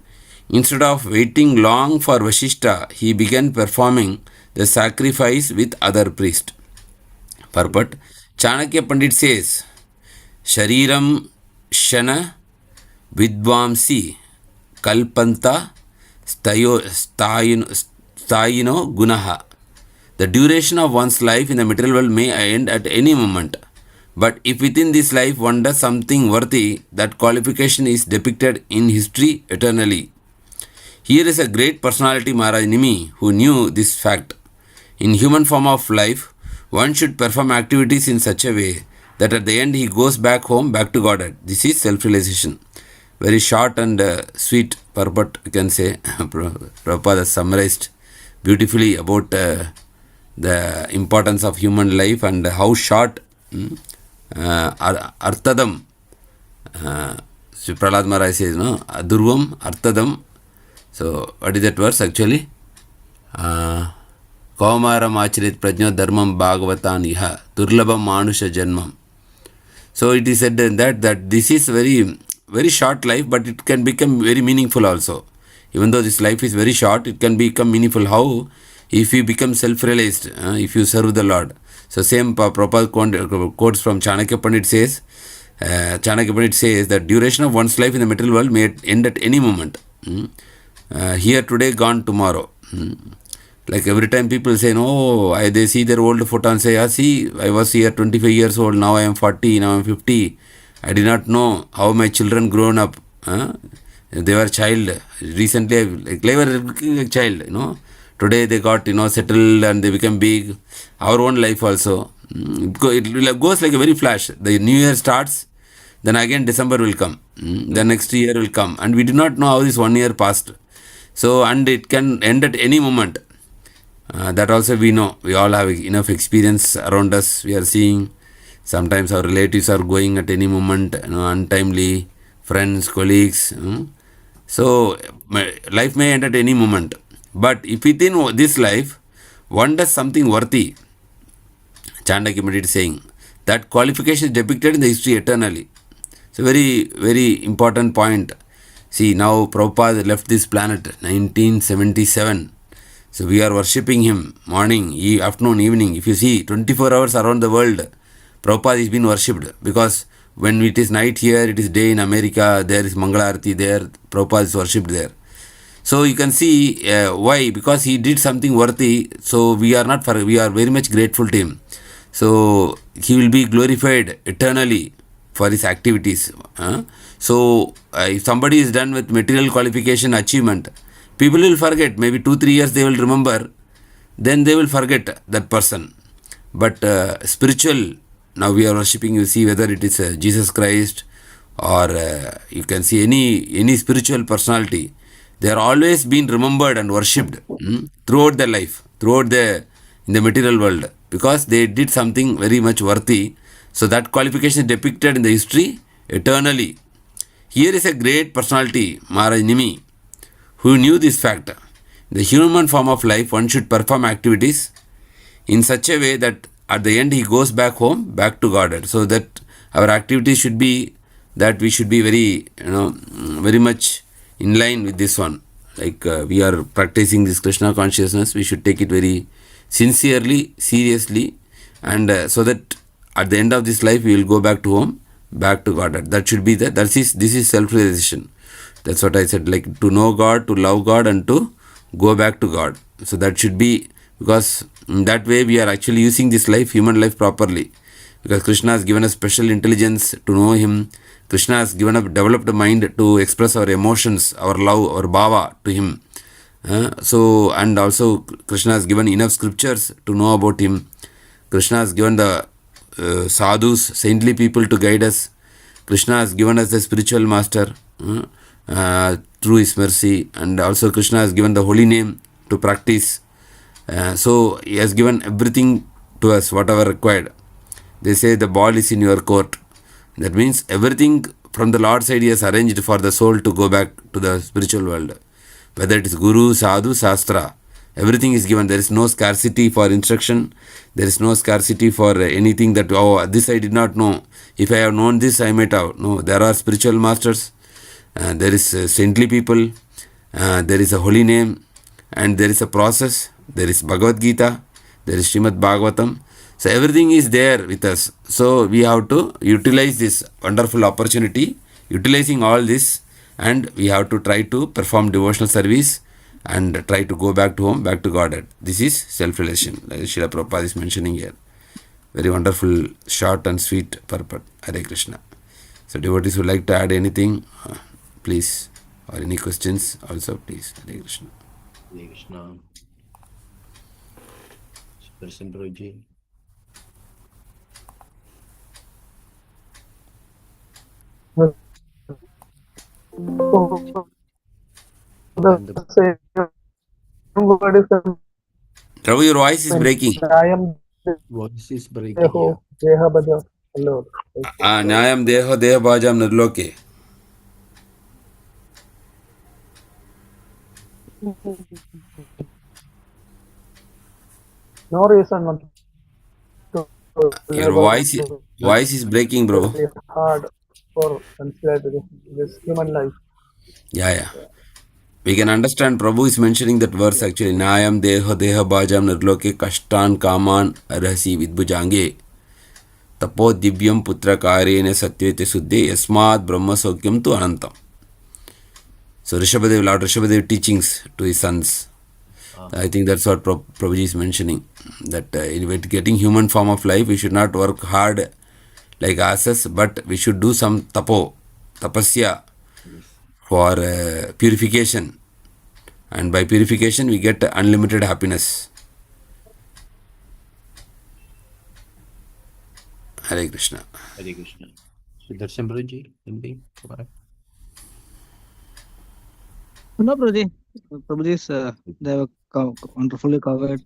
instead of waiting long for Vasishtha, he began performing the sacrifice with other priests. Purport. Chanakya Pandit says, Shariram Shana Vidvamsi Kalpanta Stayino Gunaha. The duration of one's life in the material world may end at any moment. But if within this life one does something worthy, that qualification is depicted in history eternally. Here is a great personality, Maharaj Nimi, who knew this fact. In human form of life, one should perform activities in such a way that at the end he goes back home, back to Godhead. This is self-realization. Very short and sweet purport, you can say. Prabhupada has summarized beautifully about the importance of human life and how short Artadam. Sri Prahlad Maharaj says, no? Adurvam Artadam. So, what is that verse actually? Kaumaram Acharit Prajna Dharmam Bhagavatam Iha Durlabham Manusha Janmam. So it is said that this is very, very short life, but it can become very meaningful also. Even though this life is very short, it can become meaningful. How? If you become self-realized, if you serve the Lord. So same Prabhupada quotes from Chanakya Pandit says, that duration of one's life in the material world may end at any moment. Here today, gone tomorrow. Like every time people say, no, they see their old photo and say, see, I was here 25 years old, now I am 40, now I am 50. I did not know how my children grown up. They were child. Recently, like they were a child, Today they got, settled and they become big. Our own life also. It goes like a very flash. The new year starts, then again December will come. The next year will come. And we do not know how this 1 year passed. So, and it can end at any moment. That also we know. We all have enough experience around us. We are seeing sometimes our relatives are going at any moment, untimely, friends, colleagues. So, life may end at any moment. But if within this life, one does something worthy, Chandakya Pandit is saying, that qualification is depicted in the history eternally. It's a very, very important point. See, now Prabhupada left this planet 1977. So we are worshipping him morning, afternoon, evening. If you see, 24 hours around the world, Prabhupada is being worshipped. Because when it is night here, it is day in America, there is Mangala Arati there, Prabhupada is worshipped there. So you can see why, because he did something worthy. So we are very much grateful to him. So he will be glorified eternally for his activities. So if somebody is done with material qualification achievement, people will forget. Maybe 2-3 years they will remember, then they will forget that person. But spiritual, now we are worshipping, you see whether it is Jesus Christ or you can see any spiritual personality, they are always being remembered and worshipped throughout their life, in the material world, because they did something very much worthy. So that qualification is depicted in the history eternally. Here is a great personality, Maharaj Nimi, who knew this fact. In the human form of life, one should perform activities in such a way that at the end he goes back home, back to Godhead. So that our activities should be that we should be very much in line with this one. Like we are practicing this Krishna consciousness, we should take it very sincerely, seriously, and so that at the end of this life we will go back to home, back to Godhead. That should be this is self-realization. That's what I said, like to know God, to love God, and to go back to God. So that should be, because in that way we are actually using this life, human life, properly. Because Krishna has given us special intelligence to know Him. Krishna has developed a mind to express our emotions, our love, our bhava to Him. And also Krishna has given enough scriptures to know about Him. Krishna has given the sadhus, saintly people to guide us. Krishna has given us the spiritual master through His mercy, and also Krishna has given the holy name to practice. So He has given everything to us, whatever required. They say the ball is in your court. That means everything from the Lord's side He has arranged for the soul to go back to the spiritual world. Whether it is Guru, Sadhu, Shastra, everything is given. There is no scarcity for instruction. There is no scarcity for anything that, this I did not know. If I have known this, I might have. No, there are spiritual masters. There is saintly people. There is a holy name. And there is a process. There is Bhagavad Gita. There is Srimad Bhagavatam. So everything is there with us. So we have to utilize this wonderful opportunity, utilizing all this, and we have to try to perform devotional service and try to go back to home, back to Godhead. This is self-realization, like Srila Prabhupada is mentioning here. Very wonderful, short and sweet purport. Hare Krishna. So devotees would like to add anything, please, or any questions also, please. Hare Krishna. Hare Krishna. Person Prabhuji. The same word is Prabhu, your voice is breaking. Nyayam Voice is breaking Deho Deha Bhaja. Hello. Nyayam Deho Deha Bhajam Nirloke. No reason not to. Your voice is breaking, bro. Very hard for consider this human life. Yeah. We can understand Prabhu is mentioning that verse actually. Nayam deho deha bhajam nirloke kashtan kaman arhasi vidbhujange tapo divyam putra karyene satyete suddhe yasmad brahma sokyam tu anantam. So Lord Rishabhadev teachings to his sons. I think that's what Prabhuji is mentioning. That in getting human form of life, we should not work hard like asses, but we should do some tapasya for purification, And by purification, we get unlimited happiness. Hare Krishna. Hare Krishna. Sudarshan Prabhuji, anything? No, Prabhuji. Prabhuji's, they were wonderfully covered.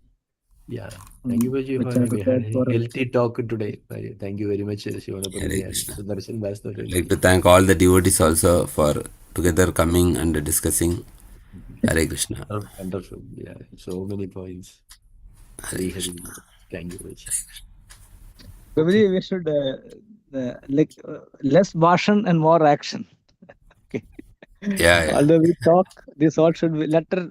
Yeah. Thank you, Prabhuji, which for are having prepared for a us. healthy talk today. Thank you very much, Shivana Hare Prabhuji and Krishna. Sudarshan Bhaskar. I'd like to thank all the devotees also for together coming and discussing. Hare Krishna. Wonderful. Yeah. So many points. Hare Krishna. Thank you, Prabhuji. Prabhuji, we should less bhashan and more action. Okay. Yeah. Although we talk, this all should be let us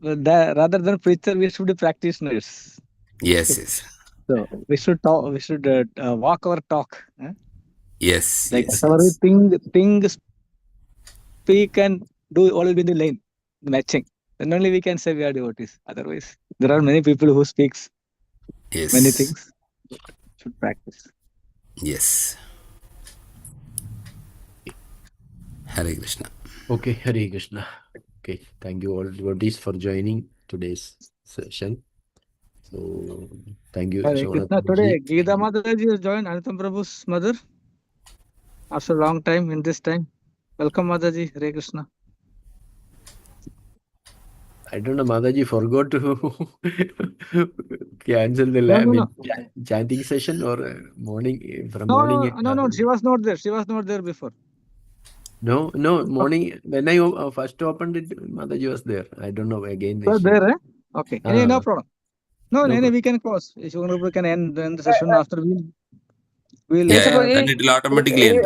rather than preacher, we should be practitioners. Yes. So we should talk. We should walk our talk. Yes. Like Yes. whatever we think, speak and do all will be in the lane, the matching. Then only we can say we are devotees. Otherwise, there are many people who speaks Yes. many things. Should practice. Yes. Hare Krishna. Okay, Hare Krishna. Okay, thank you all devotees for joining today's session. So, thank you, Hare Shivana Krishna. Today, Prabhuji. Geeta Mataji has joined Anatam Prabhu's mother after a long time in this time. Welcome, Mataji. Hare Krishna. I don't know, Mataji forgot to cancel the No. chanting session or morning from No, morning. no. She was not there. She was not there before. No, morning when I first opened it, Mataji was there. I don't know again. Was there, eh? Okay. Anyway, no problem. No, No we can close. Shivana Prabhu can end the session after we'll Yeah, Prabhuji, then it will automatically end.